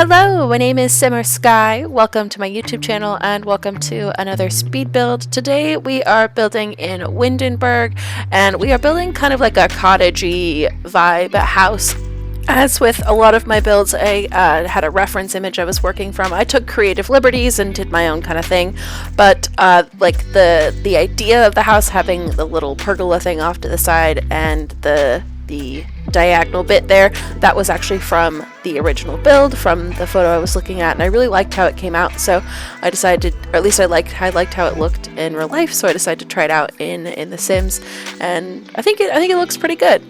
Hello, my name is Simmer Sky. Welcome to my YouTube channel and welcome to another speed build. Today we are building in Windenburg and we are building kind of like a cottagey vibe house. As with a lot of my builds, I had a reference image I was working from. I took creative liberties and did my own kind of thing, but like the idea of the house having the little pergola thing off to the side and the diagonal bit there, that was actually from the original build, from the photo I was looking at, and I really liked how it came out, so I decided, or at least I liked how it looked in real life, so I decided to try it out in The Sims, and I think it looks pretty good.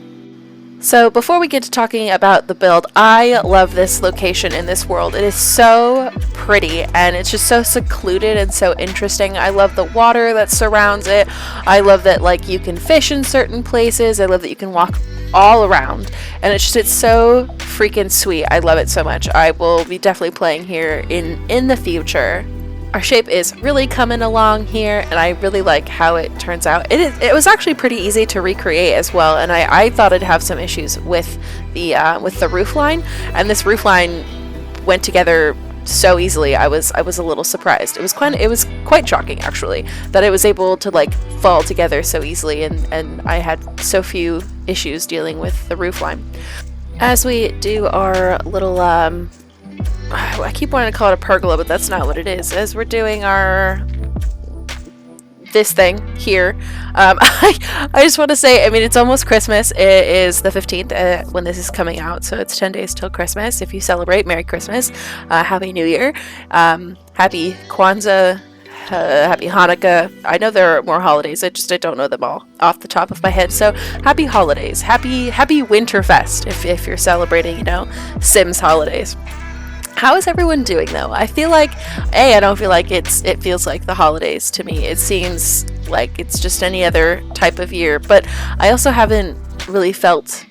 So before we get to talking about the build, I love this location in this world. It is so pretty and it's just so secluded and so interesting. I love the water that surrounds it. I love that like you can fish in certain places. I love that you can walk all around, and it's so freaking sweet. I love it so much. I will be definitely playing here in the future. Our shape is really coming along here, and I really like how it turns out. It was actually pretty easy to recreate as well, and I thought I'd have some issues with the roof line, and this roof line went together so easily. I was a little surprised. It was quite shocking actually that it was able to like fall together so easily, and I had so few issues dealing with the roof line. As we do our little I keep wanting to call it a pergola, but that's not what it is. As we're doing this thing here, I just want to say, I mean, it's almost Christmas. It is the 15th when this is coming out, so it's 10 days till Christmas. If you celebrate, Merry Christmas, Happy New Year, Happy Kwanzaa, Happy Hanukkah. I know there are more holidays, I don't know them all off the top of my head. So happy holidays, happy Winterfest if you're celebrating, you know, Sims holidays. How is everyone doing though? I feel like, I don't feel like it feels like the holidays to me. It seems like it's just any other type of year, but I also haven't really felt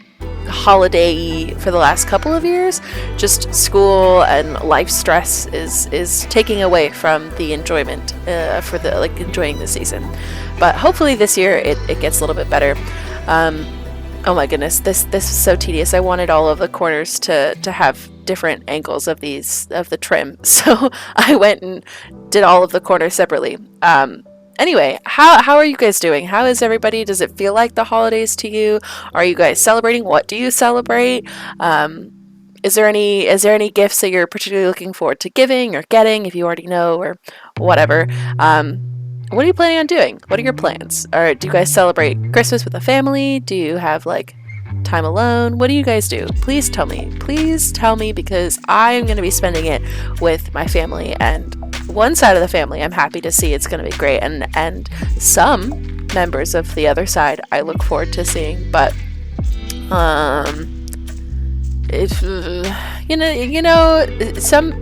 holiday-y for the last couple of years. Just school and life stress is taking away from the enjoyment for the enjoying the season. But hopefully this year it gets a little bit better. Oh my goodness, this is so tedious. I wanted all of the corners to have different angles of the trim, so I went and did all of the corners separately. Anyway, how are you guys doing? How is everybody? Does it feel like the holidays to you? Are you guys celebrating? What do you celebrate? Is there any gifts that you're particularly looking forward to giving or getting, if you already know, or whatever? What are you planning on doing? What are your plans? Or do you guys celebrate Christmas with a family? Do you have like time alone? What do you guys do? Please tell me. Please tell me, because I am going to be spending it with my family, and one side of the family I'm happy to see. It's going to be great, and some members of the other side I look forward to seeing, but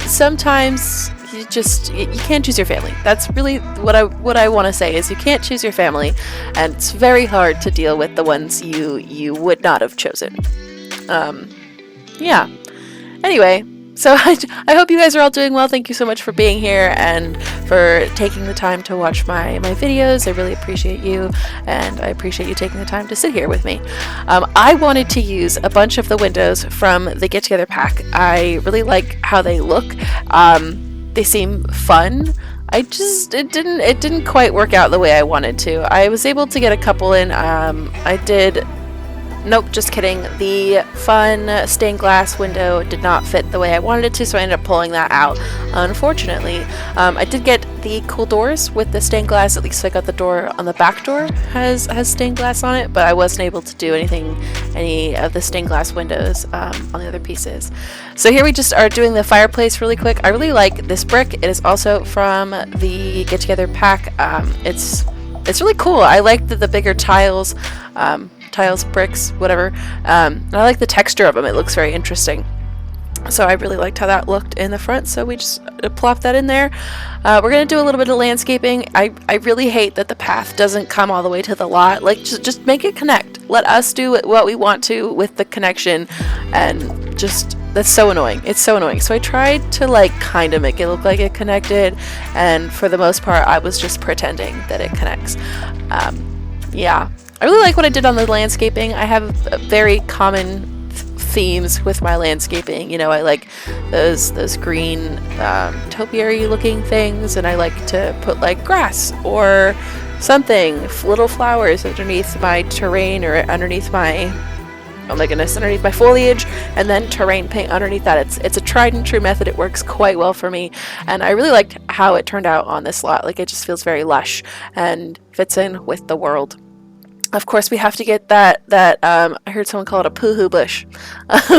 sometimes you can't choose your family. That's really what I want to say, is you can't choose your family, and it's very hard to deal with the ones you would not have chosen. Yeah. Anyway, so I hope you guys are all doing well. Thank you so much for being here and for taking the time to watch my videos. I really appreciate you, and I appreciate you taking the time to sit here with me. I wanted to use a bunch of the windows from the Get Together pack. I really like how they look. They seem fun. It didn't quite work out the way I wanted to. I was able to get a couple in. Nope, just kidding. The fun stained glass window did not fit the way I wanted it to, so I ended up pulling that out, unfortunately. I did get the cool doors with the stained glass. At least I got the door on the back door has stained glass on it, but I wasn't able to do any of the stained glass windows on the other pieces. So here we just are doing the fireplace really quick. I really like this brick. It is also from the Get Together pack. It's really cool. I like the bigger tiles, bricks, whatever. And I like the texture of them. It looks very interesting. So I really liked how that looked in the front, so we just plopped that in there. We're going to do a little bit of landscaping. I really hate that the path doesn't come all the way to the lot. Like, just make it connect. Let us do what we want to with the connection, and just, that's so annoying. It's so annoying. So I tried to like kind of make it look like it connected, and for the most part I was just pretending that it connects. Yeah. I really like what I did on the landscaping. I have a very common themes with my landscaping. You know, I like those green topiary looking things, and I like to put like grass or something, little flowers underneath my terrain or underneath my, oh my goodness, underneath my foliage, and then terrain paint underneath that. It's a tried and true method. It works quite well for me, and I really liked how it turned out on this lot. Like, it just feels very lush and fits in with the world. Of course, we have to get that I heard someone call it a poohoo bush.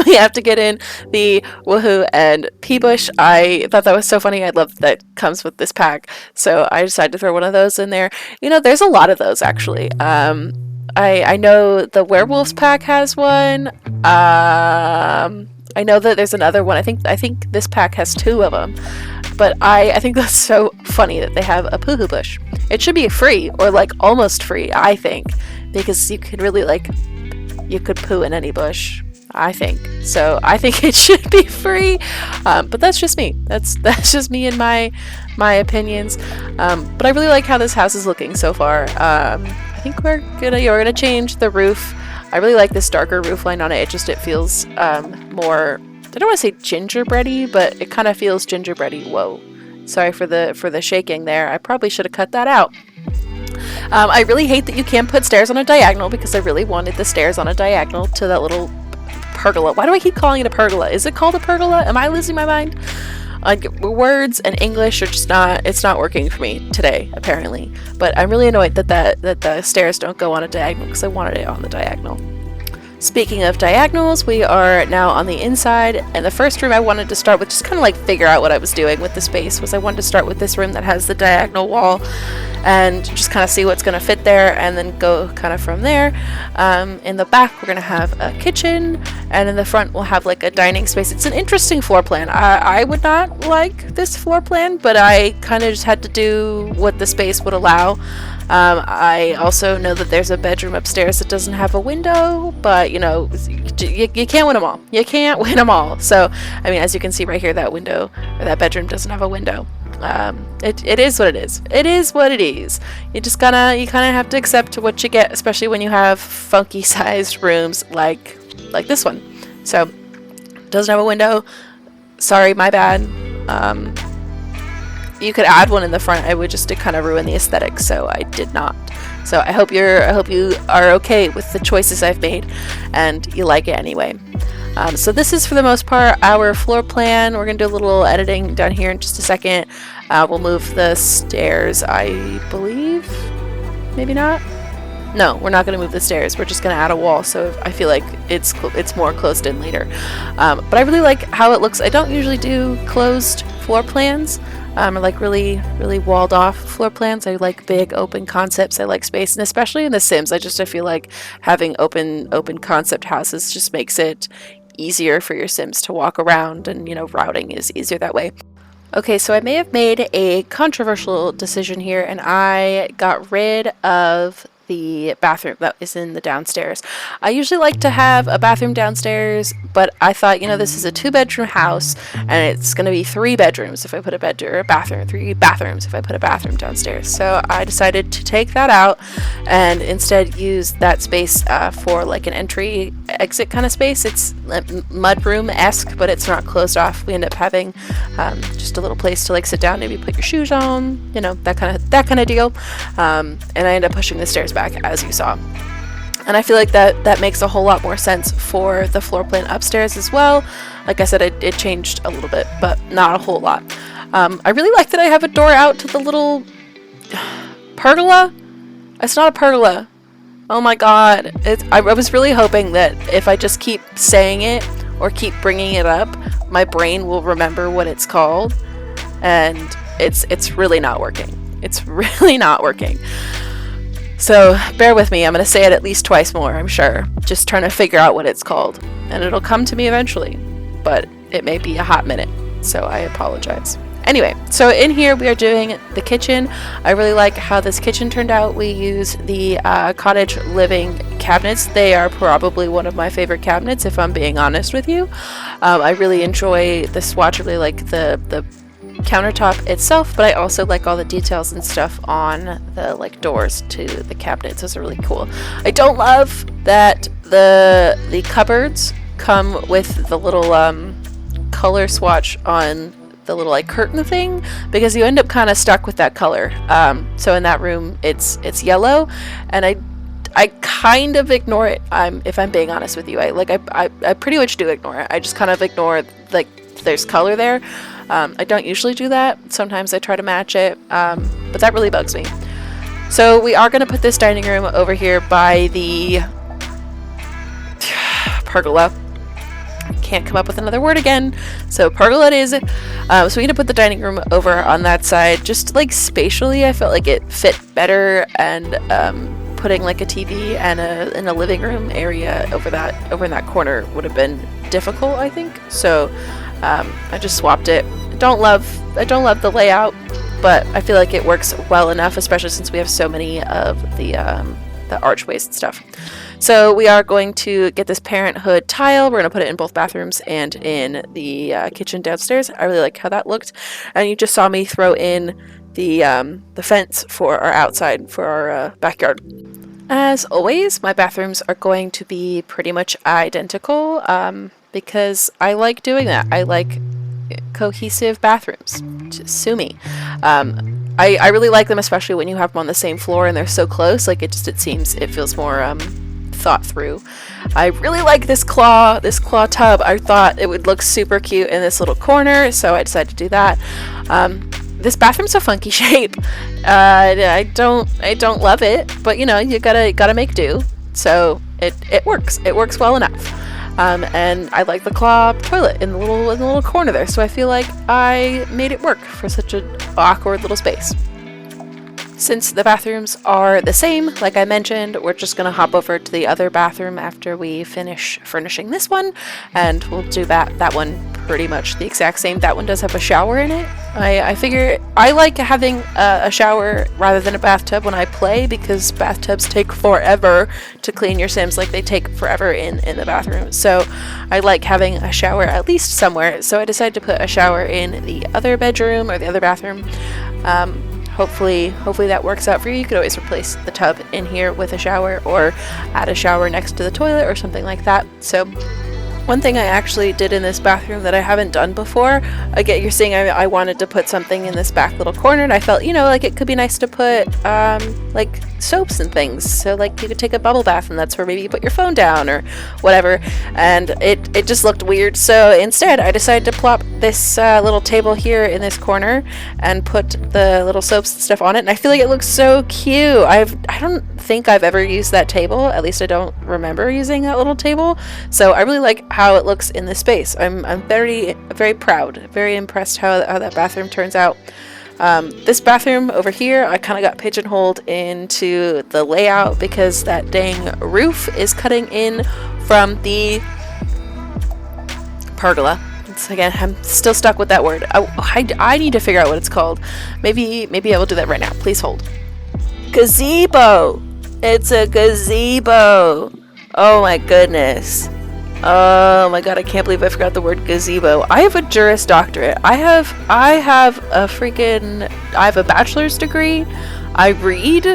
We have to get in the woohoo and pea bush. I thought that was so funny. I love that comes with this pack, so I decided to throw one of those in there. You know, there's a lot of those actually. I know the werewolves pack has one. I know that there's another one. I think this pack has 2 of them. But I think that's so funny that they have a poohoo bush. It should be free, or like almost free, I think, because you could really you could poo in any bush, I think. So I think it should be free. But that's just me. That's just me and my opinions. But I really like how this house is looking so far. I think we're gonna change the roof. I really like this darker roof line on it. It feels more, I don't want to say gingerbready, but it kind of feels gingerbready. Whoa, sorry for the shaking there. I probably should have cut that out. I really hate that you can't put stairs on a diagonal, because I really wanted the stairs on a diagonal to that little pergola. Why do I keep calling it a pergola? Is it called a pergola? Am I losing my mind? Like, words and English are just it's not working for me today, apparently. But I'm really annoyed that the stairs don't go on a diagonal, because I wanted it on the diagonal. Speaking of diagonals, we are now on the inside, and the first room I wanted to start with, just kind of like figure out what I was doing with the space, was I wanted to start with this room that has the diagonal wall and just kind of see what's going to fit there, and then go kind of from there. In the back we're going to have a kitchen, and in the front we'll have like a dining space. It's an interesting floor plan. I would not like this floor plan, but I kind of just had to do what the space would allow. I also know that there's a bedroom upstairs that doesn't have a window, but you know, you can't win them all. You can't win them all. So, I mean, as you can see right here, that window, or that bedroom doesn't have a window. It is what it is. It is what it is. You kind of have to accept what you get, especially when you have funky sized rooms like this one. So, doesn't have a window. Sorry, my bad. You could add one in the front. I would just to kind of ruin the aesthetic, so I did not. So I hope you are okay with the choices I've made, and you like it anyway. So this is for the most part our floor plan. We're gonna do a little editing down here in just a second. We'll move the stairs, I believe. Maybe not. No, we're not going to move the stairs. We're just going to add a wall, so I feel like it's more closed in later. But I really like how it looks. I don't usually do closed floor plans. I like really, really walled off floor plans. I like big open concepts. I like space, and especially in The Sims, I feel like having open concept houses just makes it easier for your Sims to walk around, and you know, routing is easier that way. Okay, so I may have made a controversial decision here, and I got rid of the bathroom that is in the downstairs. I usually like to have a bathroom downstairs, but I thought, you know, this is a 2-bedroom house, and it's going to be 3 bedrooms if I put a bed or a bathroom, 3 bathrooms if I put a bathroom downstairs. So I decided to take that out and instead use that space for like an entry exit kind of space. It's mudroom-esque, but it's not closed off. We end up having just a little place to like sit down, maybe put your shoes on, you know, that kind of deal. And I end up pushing the stairs back, as you saw. And I feel like that makes a whole lot more sense for the floor plan upstairs as well. Like I said, it changed a little bit, but not a whole lot. I really like that I have a door out to the little pergola. It's not a pergola. Oh my god. I was really hoping that if I just keep saying it or keep bringing it up, my brain will remember what it's called. And it's really not working. It's really not working. So bear with me. I'm going to say it at least twice more, I'm sure. Just trying to figure out what it's called. And it'll come to me eventually. But it may be a hot minute. So I apologize. Anyway, so in here we are doing the kitchen. I really like how this kitchen turned out. We use the cottage living cabinets. They are probably one of my favorite cabinets, if I'm being honest with you. I really enjoy the swatch. I really like the countertop itself, but I also like all the details and stuff on the like doors to the cabinets. Those are really cool. I don't love that the cupboards come with the little color swatch on the little like curtain thing, because you end up kind of stuck with that color. So in that room it's yellow, and I kind of ignore it. If I'm being honest with you, I pretty much do ignore it. I just kind of ignore like there's color there. I don't usually do that. Sometimes I try to match it, but that really bugs me. So we are going to put this dining room over here by the pergola. Can't come up with another word again. So pergola it is. So we need to put the dining room over on that side. Just like spatially, I felt like it fit better, and putting like a TV and in a living room area over in that corner would have been difficult, I think. So I just swapped it. I don't love the layout, but I feel like it works well enough, especially since we have so many of the archways and stuff. So we are going to get this parenthood tile. We're going to put it in both bathrooms and in the kitchen downstairs. I really like how that looked. And you just saw me throw in the fence for our outside, for our backyard. As always, my bathrooms are going to be pretty much identical, because I like doing that. I like cohesive bathrooms. Just sue me. I really like them, especially when you have them on the same floor and they're so close. Like it feels more thought through. I really like this claw tub. I thought it would look super cute in this little corner, so I decided to do that. This bathroom's a funky shape. I don't love it, but you know, you gotta make do. So it works. It works well enough. And I like the claw toilet in the little corner there, so I feel like I made it work for such an awkward little space. Since the bathrooms are the same, like I mentioned, we're just going to hop over to the other bathroom after we finish furnishing this one, and we'll do that one pretty much the exact same. That one does have a shower in it. I figure I like having a shower rather than a bathtub when I play, because bathtubs take forever to clean your Sims. Like they take forever in the bathroom. So I like having a shower at least somewhere. So I decided to put a shower in the other bedroom or the other bathroom. Hopefully that works out for you. You could always replace the tub in here with a shower, or add a shower next to the toilet or something like that. So one thing I actually did in this bathroom that I haven't done before, you're seeing I wanted to put something in this back little corner, and I felt, like it could be nice to put like soaps and things. So like you could take a bubble bath, and that's where maybe you put your phone down or whatever. And it just looked weird. So instead I decided to plop this little table here in this corner and put the little soaps and stuff on it. And I feel like it looks so cute. I don't think I've ever used that table. At least I don't remember using that little table. So I really like how it looks in this space. I'm very, very proud, very impressed how that bathroom turns out. This bathroom over here, I kind of got pigeonholed into the layout because that dang roof is cutting in from the pergola. Again, I'm still stuck with that word. I need to figure out what it's called. Maybe I will do that right now. Please hold. Gazebo. It's a gazebo. Oh my goodness. Oh my god, I can't believe I forgot the word gazebo. I have a Juris Doctorate. I have a bachelor's degree. I read.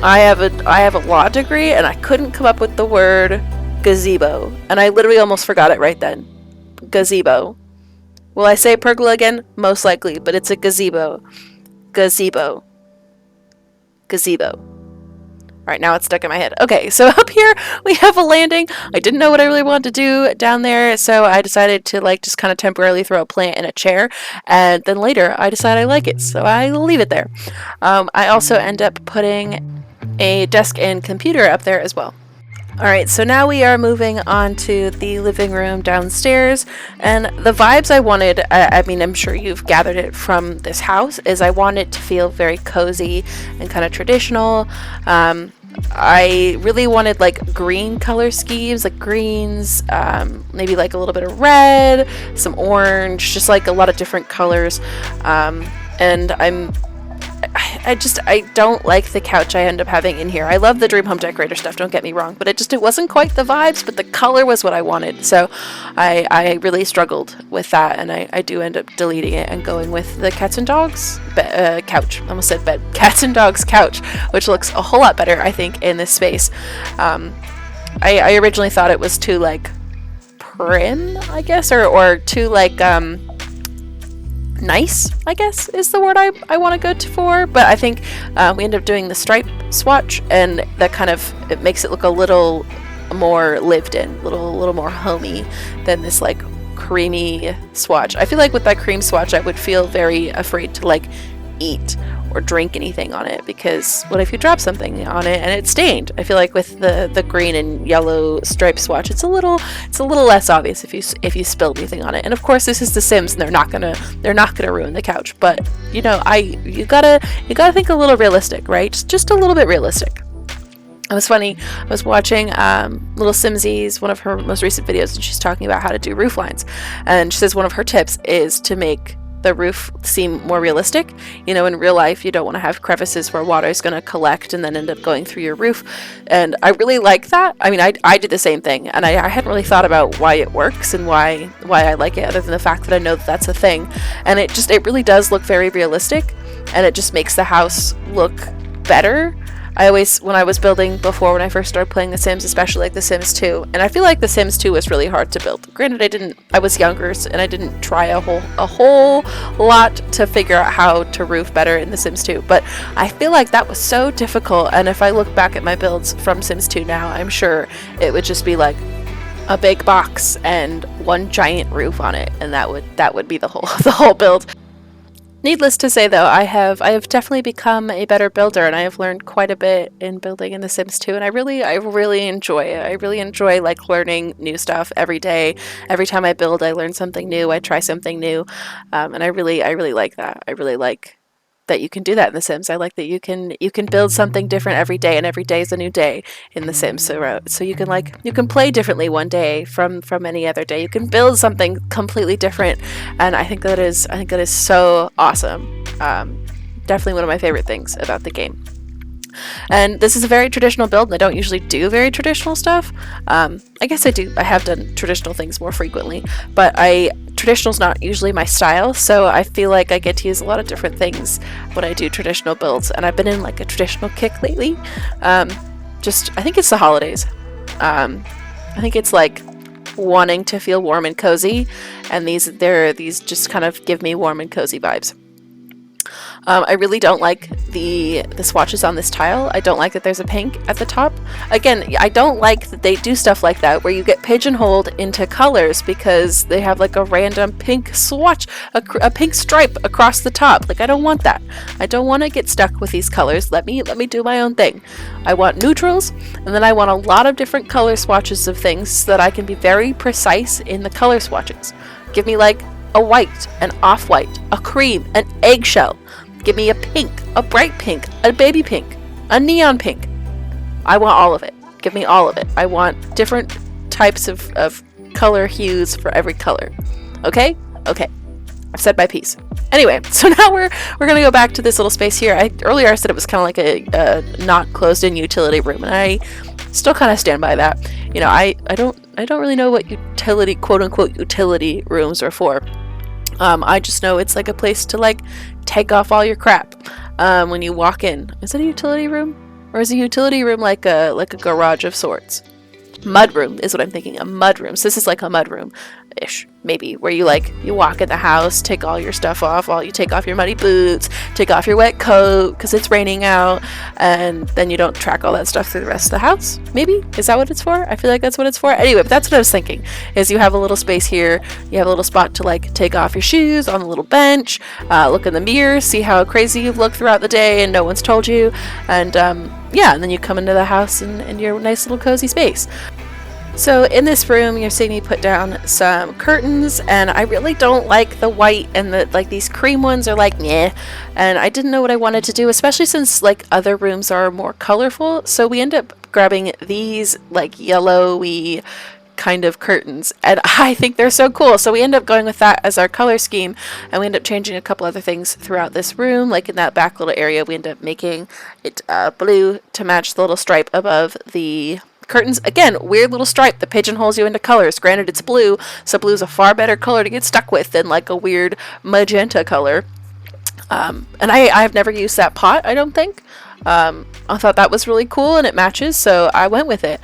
I have a law degree, and I couldn't come up with the word gazebo. And I literally almost forgot it right then. Gazebo. Will I say pergola again? Most likely, but it's a gazebo. Gazebo. Gazebo. Alright, now it's stuck in my head. Okay, so up here we have a landing. I didn't know what I really wanted to do down there, so I decided to just kind of temporarily throw a plant in a chair, and then later I decided I like it, so I leave it there. I also end up putting a desk and computer up there as well. Alright, so now we are moving on to the living room downstairs, and the vibes I wanted, I'm sure you've gathered it from this house, is I want it to feel very cozy and kind of traditional. I really wanted green color schemes, like greens, maybe a little bit of red, some orange, just a lot of different colors, and I don't like the couch I end up having in here. I love the Dream Home Decorator stuff, don't get me wrong, but it wasn't quite the vibes, but the color was what I wanted. So I really struggled with that, and I do end up deleting it and going with the cats and dogs couch. I almost said bed. Cats and dogs couch, which looks a whole lot better, I think, in this space. I originally thought it was too prim, I guess, or too like nice, I guess is the word I want to go for. But I think we end up doing the stripe swatch, and that kind of, it makes it look a little more lived in, a little more homey than this like creamy swatch. I feel like with that cream swatch I would feel very afraid to like eat or drink anything on it, because what if you drop something on it and it's stained? I feel like with the green and yellow stripe swatch, it's a little less obvious if you spill anything on it. And of course this is The Sims, and they're not gonna ruin the couch, but you know, you gotta think a little realistic, right? Just a little bit realistic. It was funny, I was watching Little Simsies, one of her most recent videos, and she's talking about how to do roof lines, and she says one of her tips is to make the roof seem more realistic. You know, in real life you don't want to have crevices where water is going to collect and then end up going through your roof, and I really like that. I mean, I did the same thing, and I hadn't really thought about why it works and why I like it, other than the fact that I know that that's a thing, and it really does look very realistic, and it just makes the house look better. I always, when I was building before, when I first started playing The Sims, especially like The Sims 2, and I feel like The Sims 2 was really hard to build. Granted, I was younger, and I didn't try a whole lot to figure out how to roof better in The Sims 2, but I feel like that was so difficult, and if I look back at my builds from Sims 2 now, I'm sure it would just be like a big box and one giant roof on it, and that would be the whole build. Needless to say, though, I have definitely become a better builder, and I have learned quite a bit in building in The Sims 2, and I really enjoy it. I really enjoy like learning new stuff every day. Every time I build, I learn something new. I try something new, and I really like that. I really like that you can do that in The Sims. I like that you can build something different every day, and every day is a new day in The Sims. So you can play differently one day from any other day. You can build something completely different, and I think that is so awesome. Definitely one of my favorite things about the game. And this is a very traditional build, and I don't usually do very traditional stuff. I guess I do. I have done traditional things more frequently, but traditional's not usually my style, so I feel like I get to use a lot of different things when I do traditional builds, and I've been in like a traditional kick lately. I think it's the holidays. I think it's like wanting to feel warm and cozy, and these just kind of give me warm and cozy vibes. I really don't like the swatches on this tile. I don't like that there's a pink at the top. Again, I don't like that they do stuff like that where you get pigeonholed into colors because they have like a random pink swatch, a pink stripe across the top. Like, I don't want that. I don't want to get stuck with these colors. Let me do my own thing. I want neutrals, and then I want a lot of different color swatches of things so that I can be very precise in the color swatches. Give me like a white, an off-white, a cream, an eggshell. Give me a pink, a bright pink, a baby pink, a neon pink. I want all of it. Give me all of it. I want different types of color hues for every color. Okay? Okay. I've said my piece. Anyway, so now we're gonna go back to this little space here. Earlier I said it was kind of like a not closed-in utility room, and I still kind of stand by that. You know, I don't really know what utility, quote-unquote utility rooms are for. I just know it's like a place to like take off all your crap when you walk in. Is it a utility room, or is a utility room like a garage of sorts? Mud room is what I'm thinking. A mud room. So this is like a mud room ish, maybe, where you walk in the house, take all your stuff off, you take off your muddy boots, take off your wet coat because it's raining out, and then you don't track all that stuff through the rest of the house. Maybe? Is that what it's for? I feel like that's what it's for. Anyway, but that's what I was thinking, is you have a little space here, you have a little spot to like take off your shoes on the little bench, look in the mirror, see how crazy you've looked throughout the day and no one's told you, and and then you come into the house and your nice little cozy space. So in this room, you're seeing me put down some curtains, and I really don't like the white, and these cream ones are like meh, and I didn't know what I wanted to do, especially since like other rooms are more colorful. So we end up grabbing these like yellowy kind of curtains, and I think they're so cool. So we end up going with that as our color scheme, and we end up changing a couple other things throughout this room. Like in that back little area, we end up making it blue to match the little stripe above the curtains. Again, weird little stripe that pigeonholes you into colors. Granted, it's blue, so blue's a far better color to get stuck with than like a weird magenta color. And I've never used that pot, I don't think. I thought that was really cool and it matches, so I went with it.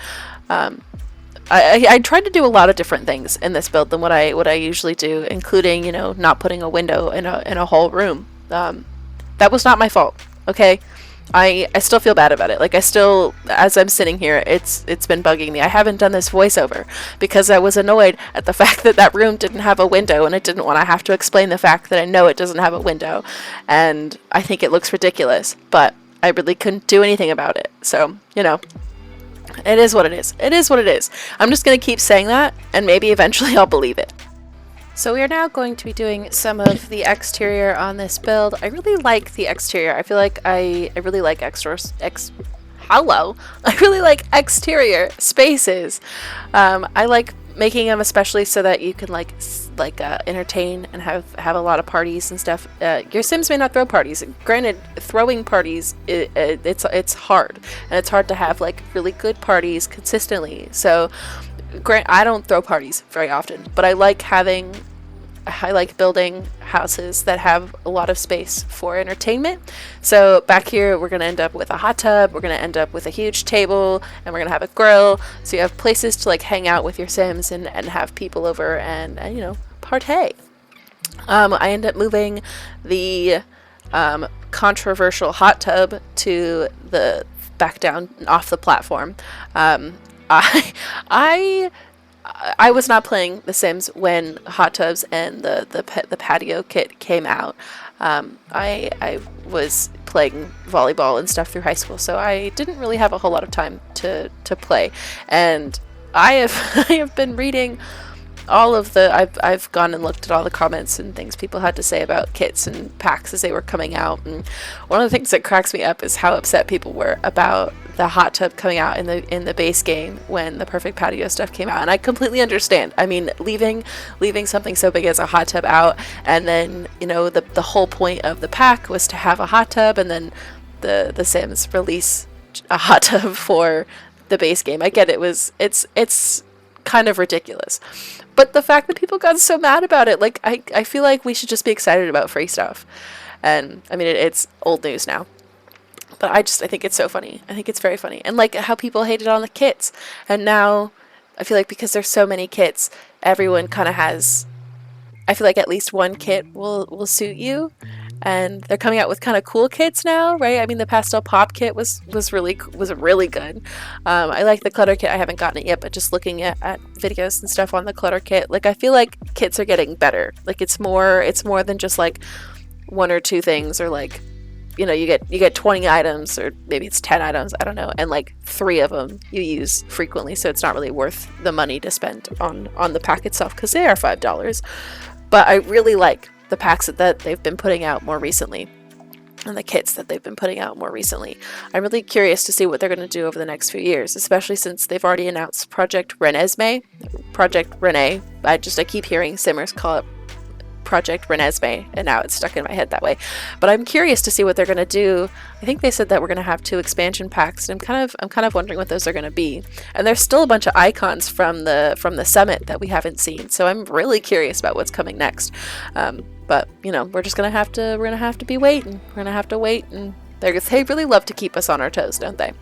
I tried to do a lot of different things in this build than what I usually do, including, you know, not putting a window in a whole room. That was not my fault. Okay, I still feel bad about it. Like, I still, as I'm sitting here, it's been bugging me. I haven't done this voiceover because I was annoyed at the fact that that room didn't have a window, and I didn't want to have to explain the fact that I know it doesn't have a window, and I think it looks ridiculous, but I really couldn't do anything about it. So, you know, it is what it is. It is what it is. I'm just going to keep saying that, and maybe eventually I'll believe it. So we are now going to be doing some of the exterior on this build. I really like the exterior. I feel like I really like I really like exterior spaces. I like making them especially so that you can like entertain and have a lot of parties and stuff. Your Sims may not throw parties. Granted, throwing parties it's hard, and it's hard to have like really good parties consistently. So I don't throw parties very often, but I like building houses that have a lot of space for entertainment. So back here we're going to end up with a hot tub, we're going to end up with a huge table, and we're going to have a grill, so you have places to like hang out with your Sims and have people over and you know, partay. I end up moving the controversial hot tub to the back down off the platform. I was not playing The Sims when hot tubs and the patio kit came out. I was playing volleyball and stuff through high school, so I didn't really have a whole lot of time to play. And I have been reading all of I've gone and looked at all the comments and things people had to say about kits and packs as they were coming out, and one of the things that cracks me up is how upset people were about the hot tub coming out in the base game when the perfect patio stuff came out. And I completely understand. I mean, leaving something so big as a hot tub out, and then, you know, the whole point of the pack was to have a hot tub, and then the Sims release a hot tub for the base game. I get it's kind of ridiculous. But the fact that people got so mad about it, like, I feel like we should just be excited about free stuff. And I mean, it's old news now. But I think it's so funny. I think it's very funny. And like how people hated on the kits. And now I feel like because there's so many kits, everyone kind of has, I feel like at least one kit will suit you. And they're coming out with kind of cool kits now, right? I mean, the pastel pop kit was really good. I like the clutter kit. I haven't gotten it yet, but just looking at videos and stuff on the clutter kit, like, I feel like kits are getting better. Like, it's more than just like one or two things, or like, you know, you get 20 items, or maybe it's 10 items, I don't know, and like 3 of them you use frequently, so it's not really worth the money to spend on the pack itself, because they are $5. But I really like the packs that they've been putting out more recently, and the kits that they've been putting out more recently. I'm really curious to see what they're going to do over the next few years, especially since they've already announced Project Renee. I keep hearing Simmers call it Project Renesmee, and now it's stuck in my head that way. But I'm curious to see what they're going to do. I think they said that we're going to have 2 expansion packs, and I'm kind of wondering what those are going to be. And there's still a bunch of icons from the summit that we haven't seen, so I'm really curious about what's coming next. But you know, we're gonna have to be waiting. We're gonna have to wait, and they really love to keep us on our toes, don't they?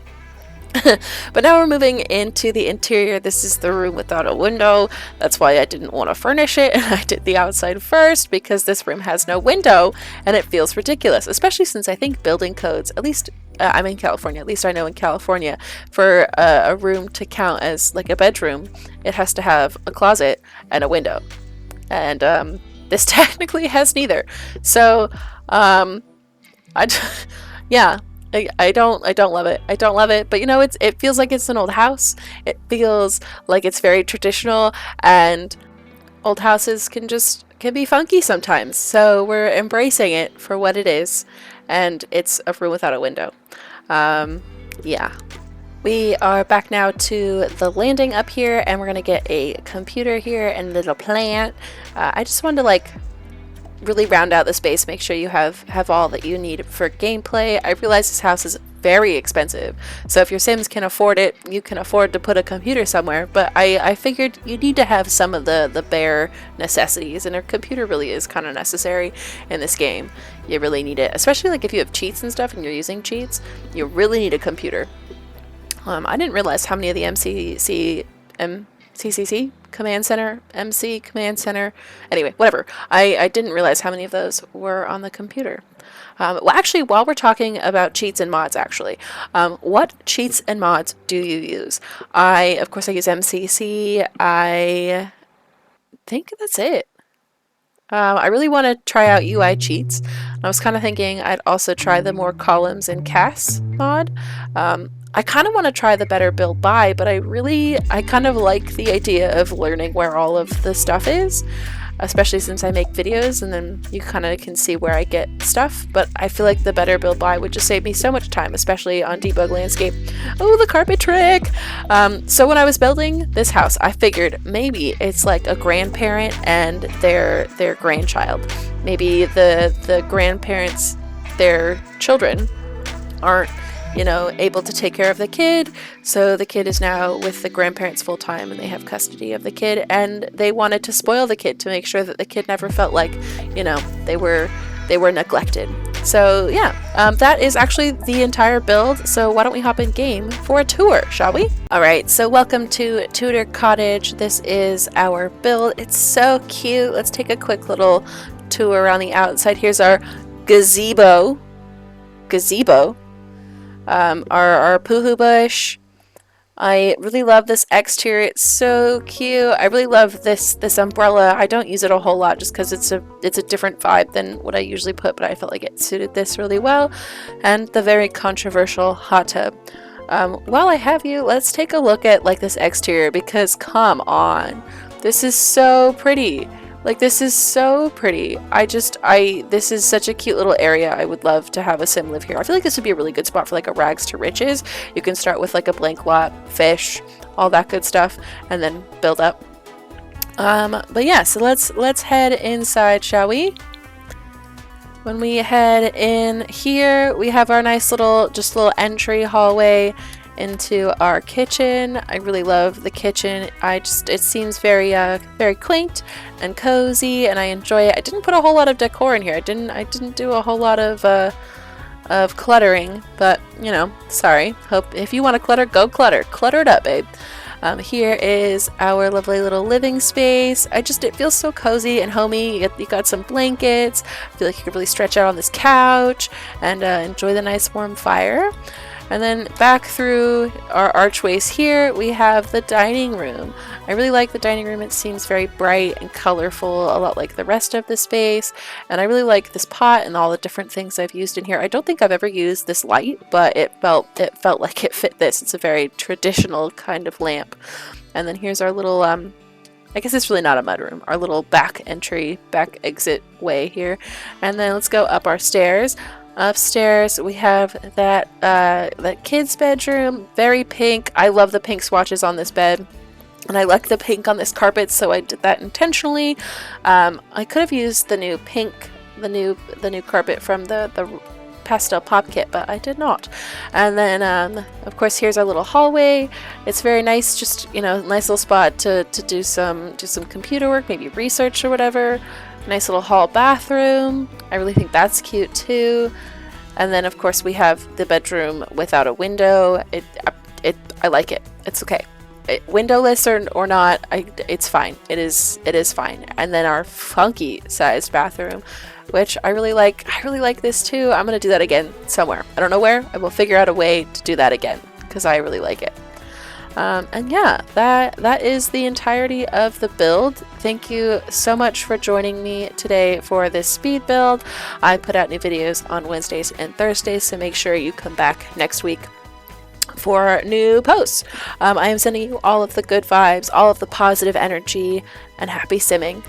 But now we're moving into the interior. This is the room without a window. That's why I didn't want to furnish it, and I did the outside first, because this room has no window and it feels ridiculous, especially since I think building codes, at least I'm in California, at least I know in California, for a room to count as like a bedroom, it has to have a closet and a window, and this technically has neither. So yeah, I don't love it. I don't love it, but you know, it feels like it's an old house. It feels like it's very traditional, and old houses can be funky sometimes. So we're embracing it for what it is, and it's a room without a window. Yeah. We are back now to the landing up here, and we're gonna get a computer here and a little plant. I just wanted to like really round out the space, make sure you have all that you need for gameplay. I realize this house is very expensive, so if your Sims can afford it, you can afford to put a computer somewhere, but I figured you need to have some of the bare necessities, and a computer really is kind of necessary in this game. You really need it, especially like if you have cheats and stuff and you're using cheats, you really need a computer. I didn't realize how many of the CCC, Command Center, MC, Command Center. Anyway, whatever. I didn't realize how many of those were on the computer. Well, actually, while we're talking about cheats and mods, what cheats and mods do you use? Of course, I use MCC. I think that's it. I really want to try out UI cheats. I was kind of thinking I'd also try the more columns and casts mod. I kind of want to try the better build by, but I kind of like the idea of learning where all of the stuff is, especially since I make videos and then you kind of can see where I get stuff. But I feel like the better build by would just save me so much time, especially on debug landscape. Oh, the carpet trick! So when I was building this house, I figured maybe it's like a grandparent and their grandchild. Maybe the grandparents, their children aren't able to take care of the kid, so the kid is now with the grandparents full time and they have custody of the kid, and they wanted to spoil the kid to make sure that the kid never felt like they were neglected. So yeah, that is actually the entire build. So why don't we hop in game for a tour, shall we? Alright, so welcome to Tudor Cottage. This is our build. It's so cute. Let's take a quick little tour around the outside. Here's our gazebo. Our poohoo bush. I really love this exterior. It's so cute. I really love this umbrella. I don't use it a whole lot just because it's a different vibe than what I usually put, but I felt like it suited this really well. And the very controversial hot tub. While I have you, let's take a look at like this exterior, because come on, this is so pretty. Like, this is so pretty. This is such a cute little area. I would love to have a sim live here. I feel like this would be a really good spot for like a rags to riches. You can start with like a blank lot, fish, all that good stuff, and then build up. But yeah, so let's head inside, shall we? When we head in here, we have our nice little entry hallway into our kitchen. I really love the kitchen. It seems very quaint and cozy, and I enjoy it. I didn't put a whole lot of decor in here. I didn't do a whole lot of cluttering, but sorry. Hope if you want to clutter, go clutter it up, babe. Here is our lovely little living space. It feels so cozy and homey. You got some blankets. I feel like you could really stretch out on this couch and enjoy the nice warm fire. And then back through our archways here, we have the dining room. I really like the dining room. It seems very bright and colorful, a lot like the rest of the space. And I really like this pot and all the different things I've used in here. I don't think I've ever used this light, but it felt like it fit this. It's a very traditional kind of lamp. And then here's our little, I guess it's really not a mudroom, our little back exit way here. And then let's go up our stairs. Upstairs we have that kid's bedroom, very pink. I love the pink swatches on this bed, and I like the pink on this carpet, so I did that intentionally. I could have used the new pink, the new carpet from the pastel pop kit, but I did not. And then of course here's our little hallway. It's very nice, just nice little spot to do some computer work, maybe research or whatever. Nice little hall bathroom. I really think that's cute too. And then of course we have the bedroom without a window. I like it. It's okay. Windowless or not, it's fine. It is fine. And then our funky sized bathroom, which I really like. I really like this too. I'm gonna do that again somewhere. I don't know where. I will figure out a way to do that again because I really like it. And yeah, that is the entirety of the build. Thank you so much for joining me today for this speed build. I put out new videos on Wednesdays and Thursdays, so make sure you come back next week for new posts. I am sending you all of the good vibes, all of the positive energy, and happy simming.